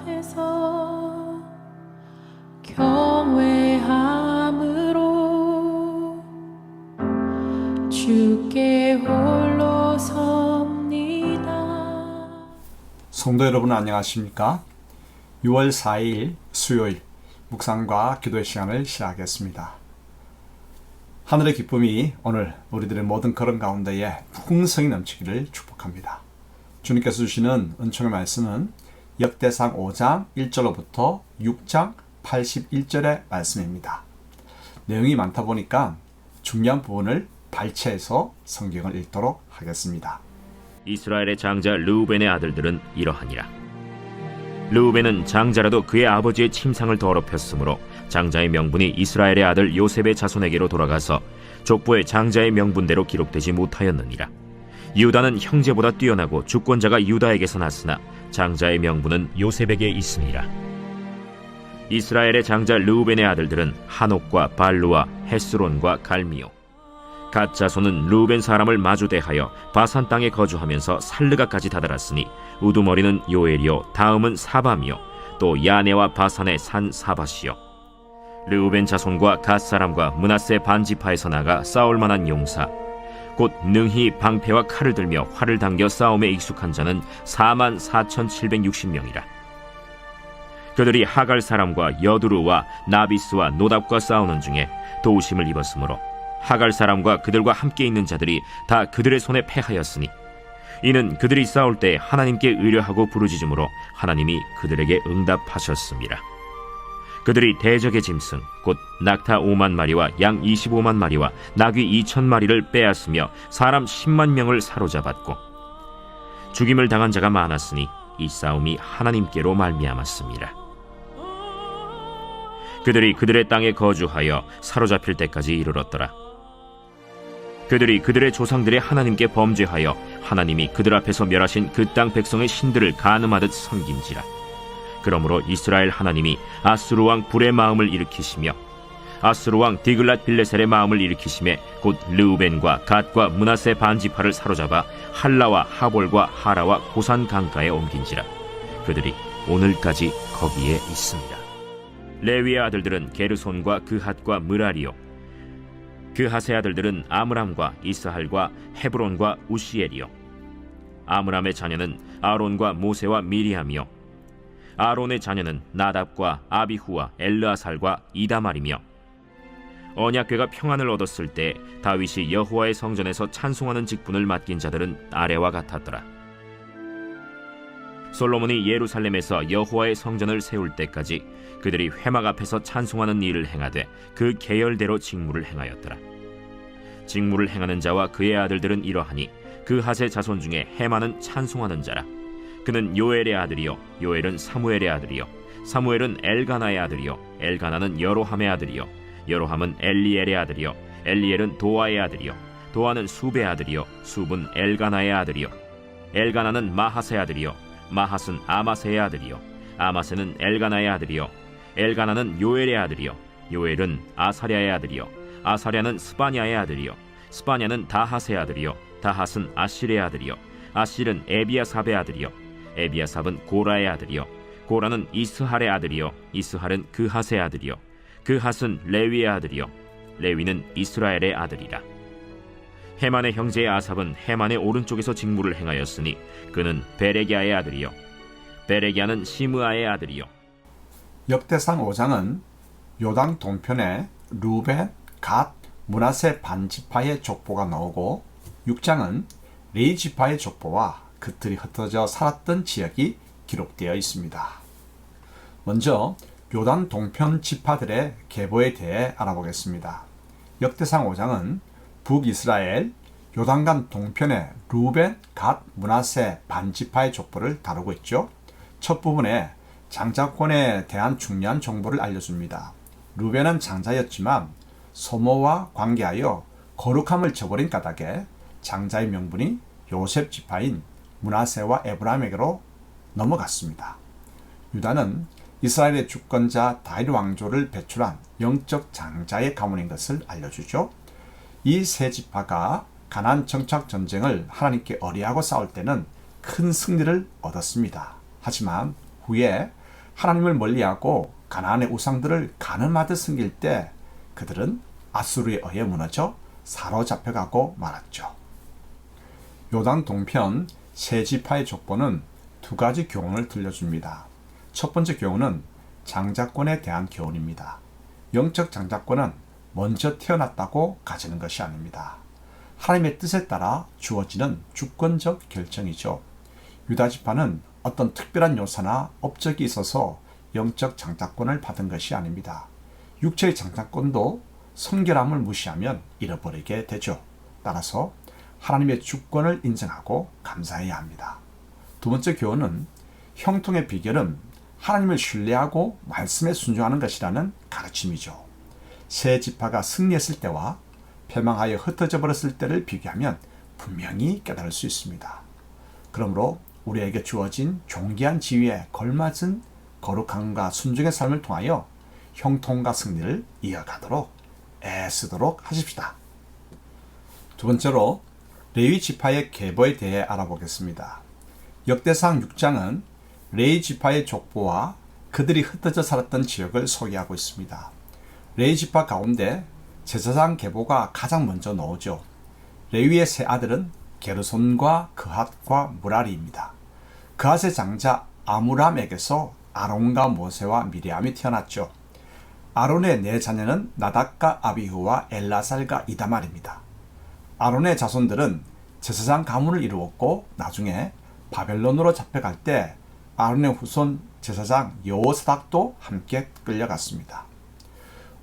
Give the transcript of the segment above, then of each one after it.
앞에서 경외함으로 주께 홀로 섭니다. 성도 여러분 안녕하십니까? 6월 4일 수요일 묵상과 기도의 시간을 시작하겠습니다. 하늘의 기쁨이 오늘 우리들의 모든 걸음 가운데에 풍성히 넘치기를 축복합니다. 주님께서 주시는 은총의 말씀은 역대상 5장 1절로부터 6장 81절의 말씀입니다. 내용이 많다 보니까 중요한 부분을 발췌해서 성경을 읽도록 하겠습니다. 이스라엘의 장자 르우벤의 아들들은 이러하니라. 르우벤은 장자라도 그의 아버지의 침상을 더럽혔으므로 장자의 명분이 이스라엘의 아들 요셉의 자손에게로 돌아가서 족보의 장자의 명분대로 기록되지 못하였느니라. 유다는 형제보다 뛰어나고 주권자가 유다에게서 났으나 장자의 명분은 요셉에게 있으니라. 이스라엘의 장자 르우벤의 아들들은 하녹과 발루와 헤스론과 갈미요. 갓 자손은 르우벤 사람을 마주대하여 바산 땅에 거주하면서 살르가까지 다다랐으니 우두머리는 요엘이요 다음은 사밤이요 또 야네와 바산의 산 사밧이요. 르우벤 자손과 갓 사람과 므낫세 반지파에서 나가 싸울 만한 용사 곧 능히 방패와 칼을 들며 활을 당겨 싸움에 익숙한 자는 44,760명이라. 그들이 하갈 사람과 여두루와 나비스와 노답과 싸우는 중에 도우심을 입었으므로 하갈 사람과 그들과 함께 있는 자들이 다 그들의 손에 패하였으니 이는 그들이 싸울 때 하나님께 의뢰하고 부르짖음으로 하나님이 그들에게 응답하셨습니다. 그들이 대적의 짐승 곧 낙타 5만 마리와 양 25만 마리와 나귀 2천 마리를 빼앗으며 사람 10만 명을 사로잡았고 죽임을 당한 자가 많았으니 이 싸움이 하나님께로 말미암았습니다. 그들이 그들의 땅에 거주하여 사로잡힐 때까지 이르렀더라. 그들이 그들의 조상들의 하나님께 범죄하여 하나님이 그들 앞에서 멸하신 그 땅 백성의 신들을 간음하듯 섬긴지라. 그러므로 이스라엘 하나님이 아수르 왕 불의 마음을 일으키시며 아수르 왕 디글랏 빌레셀의 마음을 일으키심에 곧 르우벤과 갓과 므낫세 반지파를 사로잡아 할라와 하볼과 하라와 고산 강가에 옮긴지라. 그들이 오늘까지 거기에 있습니다. 레위의 아들들은 게르손과 그핫과 므라리요. 그핫의 아들들은 아므람과 이스할과 헤브론과 우시엘이요. 아므람의 자녀는 아론과 모세와 미리암이요. 아론의 자녀는 나답과 아비후와 엘르아살과 이다말이며 언약궤가 평안을 얻었을 때 다윗이 여호와의 성전에서 찬송하는 직분을 맡긴 자들은 아래와 같았더라. 솔로몬이 예루살렘에서 여호와의 성전을 세울 때까지 그들이 회막 앞에서 찬송하는 일을 행하되 그 계열대로 직무를 행하였더라. 직무를 행하는 자와 그의 아들들은 이러하니 그핫의 자손 중에 헤만은 찬송하는 자라. 그는 요엘의 아들이요 요엘은 사무엘의 아들이요 사무엘은 엘가나의 아들이요 엘가나는 여로함의 아들이요 여로함은 엘리엘의 아들이요 엘리엘은 도아의 아들이요 도아는 숲의 아들이요 숲은 엘가나의 아들이요 엘가나는 마하스의 아들이요 마하스는 아마세의 아들이요 아마세는 엘가나의 아들이요 엘가나는 요엘의 아들이요 요엘은 아사랴의 아들이요 아사랴는 스바냐의 아들이요 스바냐는 다핫의 아들이요 다핫은 아실의 아들이요 아실은 에비아삽의 아들이요 에비아삽은 고라의 아들이요 고라는 이스할의 아들이요 이스할은 그핫의 아들이요 그핫은 레위의 아들이요 레위는 이스라엘의 아들이라. 헤만의 형제의 아삽은 헤만의 오른쪽에서 직무를 행하였으니 그는 베레기야의 아들이요 베레기야는 시므아의 아들이요. 역대상 5장은 요단 동편에 르우벤, 갓, 므낫세 반지파의 족보가 나오고 6장은 레위 지파의 족보와 그들이 흩어져 살았던 지역이 기록되어 있습니다. 먼저 요단 동편 지파들의 계보에 대해 알아보겠습니다. 역대상 5장은 북이스라엘 요단강 동편의 르우벤, 갓, 므낫세 반지파의 족보를 다루고 있죠. 첫 부분에 장자권에 대한 중요한 정보를 알려줍니다. 르우벤은 장자였지만 소모와 관계하여 거룩함을 저버린 까닭에 장자의 명분이 요셉 지파인 므낫세와 에브라임에게로 넘어갔습니다. 유다는 이스라엘의 주권자 다윗 왕조를 배출한 영적 장자의 가문인 것을 알려주죠. 이 세 지파가 가나안 정착 전쟁을 하나님께 의뢰하고 싸울 때는 큰 승리를 얻었습니다. 하지만 후에 하나님을 멀리하고 가나안의 우상들을 가늠하듯 섬길 때 그들은 아수르에 의해 무너져 사로잡혀가고 말았죠. 요단 동편 세 지파의 족보는 두 가지 교훈을 들려줍니다. 첫 번째 교훈은 장자권에 대한 교훈입니다. 영적 장자권은 먼저 태어났다고 가지는 것이 아닙니다. 하나님의 뜻에 따라 주어지는 주권적 결정이죠. 유다 지파는 어떤 특별한 요소나 업적이 있어서 영적 장자권을 받은 것이 아닙니다. 육체의 장자권도 성결함을 무시하면 잃어버리게 되죠. 따라서 하나님의 주권을 인정하고 감사해야 합니다. 두 번째 교훈은 형통의 비결은 하나님을 신뢰하고 말씀에 순종하는 것이라는 가르침이죠. 세 지파가 승리했을 때와 패망하여 흩어져 버렸을 때를 비교하면 분명히 깨달을 수 있습니다. 그러므로 우리에게 주어진 존귀한 지위에 걸맞은 거룩함과 순종의 삶을 통하여 형통과 승리를 이어가도록 애쓰도록 하십시다. 두 번째로 레위 지파의 계보에 대해 알아보겠습니다. 역대상 6장은 레위 지파의 족보와 그들이 흩어져 살았던 지역을 소개하고 있습니다. 레위 지파 가운데 제사장 계보가 가장 먼저 나오죠. 레위의 세 아들은 게르손과 그핫과 무라리입니다. 그핫의 장자 아므람에게서 아론과 모세와 미리암이 태어났죠. 아론의 네 자녀는 나답과 아비후와 엘라살과 이다말입니다. 아론의 자손들은 제사장 가문을 이루었고 나중에 바벨론으로 잡혀갈 때 아론의 후손 제사장 여호사닥도 함께 끌려갔습니다.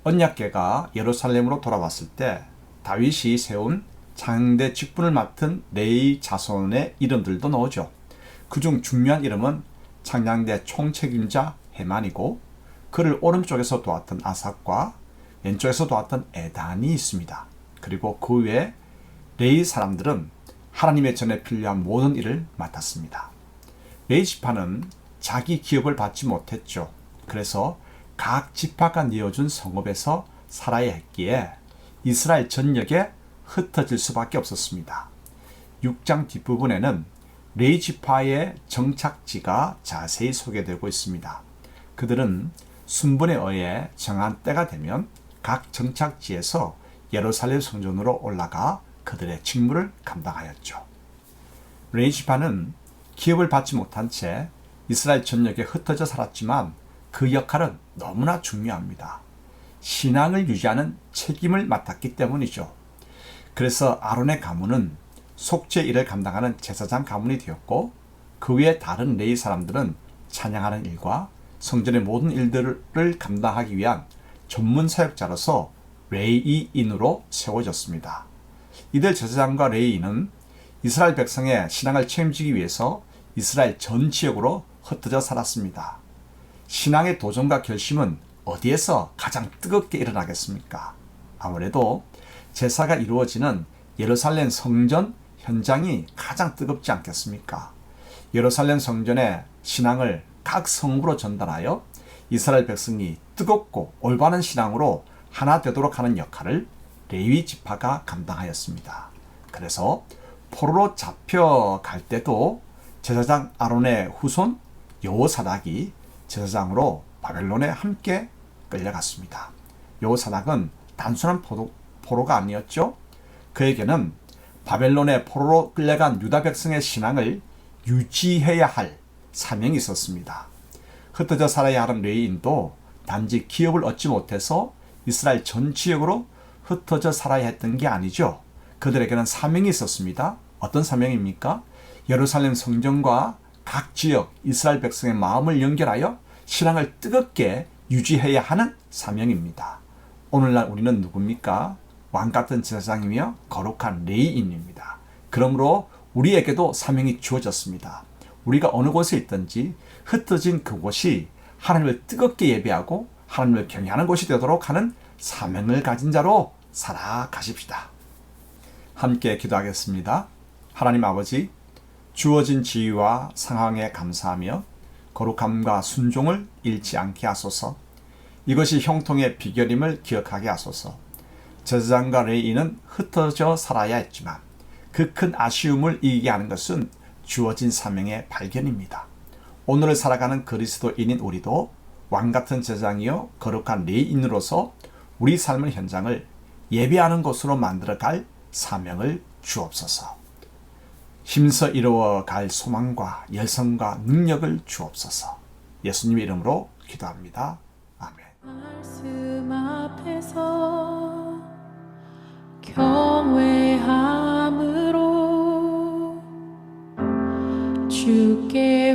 언약궤가 예루살렘으로 돌아왔을 때 다윗이 세운 장대 직분을 맡은 레위 자손의 이름들도 나오죠. 그중 중요한 이름은 창량대 총책임자 헤만이고 그를 오른쪽에서 도왔던 아삭과 왼쪽에서 도왔던 에단이 있습니다. 그리고 그 외에 레위 사람들은 하나님의 전에 필요한 모든 일을 맡았습니다. 레위 지파는 자기 기업을 받지 못했죠. 그래서 각 지파가 내어준 성읍에서 살아야 했기에 이스라엘 전역에 흩어질 수밖에 없었습니다. 6장 뒷부분에는 레위 지파의 정착지가 자세히 소개되고 있습니다. 그들은 순번에 의해 정한 때가 되면 각 정착지에서 예루살렘 성전으로 올라가 그들의 직무를 감당하였죠. 레위 지파는 기업을 받지 못한 채 이스라엘 전역에 흩어져 살았지만 그 역할은 너무나 중요합니다. 신앙을 유지하는 책임을 맡았기 때문이죠. 그래서 아론의 가문은 속죄 일을 감당하는 제사장 가문이 되었고 그 외에 다른 레위 사람들은 찬양하는 일과 성전의 모든 일들을 감당하기 위한 전문 사역자로서 레위인으로 세워졌습니다. 이들 제사장과 레위인은 이스라엘 백성의 신앙을 책임지기 위해서 이스라엘 전 지역으로 흩어져 살았습니다. 신앙의 도전과 결심은 어디에서 가장 뜨겁게 일어나겠습니까? 아무래도 제사가 이루어지는 예루살렘 성전 현장이 가장 뜨겁지 않겠습니까? 예루살렘 성전의 신앙을 각 성읍으로 전달하여 이스라엘 백성이 뜨겁고 올바른 신앙으로 하나 되도록 하는 역할을 레위 지파가 감당하였습니다. 그래서 포로로 잡혀갈 때도 제사장 아론의 후손 여호사닥이 제사장으로 바벨론에 함께 끌려갔습니다. 여호사닥은 단순한 포로가 아니었죠. 그에게는 바벨론의 포로로 끌려간 유다 백성의 신앙을 유지해야 할 사명이 있었습니다. 흩어져 살아야 하는 레위인도 단지 기업을 얻지 못해서 이스라엘 전 지역으로 흩어져 살아야 했던 게 아니죠. 그들에게는 사명이 있었습니다. 어떤 사명입니까? 예루살렘 성전과 각 지역 이스라엘 백성의 마음을 연결하여 신앙을 뜨겁게 유지해야 하는 사명입니다. 오늘날 우리는 누굽니까? 왕같은 제사장이며 거룩한 레위인입니다. 그러므로 우리에게도 사명이 주어졌습니다. 우리가 어느 곳에 있든지 흩어진 그곳이 하나님을 뜨겁게 예배하고 하나님을 경외하는 곳이 되도록 하는 사명을 가진 자로 살아가십시다. 함께 기도하겠습니다. 하나님 아버지, 주어진 지위와 상황에 감사하며 거룩함과 순종을 잃지 않게 하소서. 이것이 형통의 비결임을 기억하게 하소서. 제사장과 레위인은 흩어져 살아야 했지만 그 큰 아쉬움을 이기게 하는 것은 주어진 사명의 발견입니다. 오늘을 살아가는 그리스도인인 우리도 왕같은 제장이요 거룩한 레인으로서 우리 삶의 현장을 예배하는 곳으로 만들어갈 사명을 주옵소서. 힘써 이루어갈 소망과 열성과 능력을 주옵소서. 예수님의 이름으로 기도합니다. 아멘. 말씀 앞에서 경외함으로 주께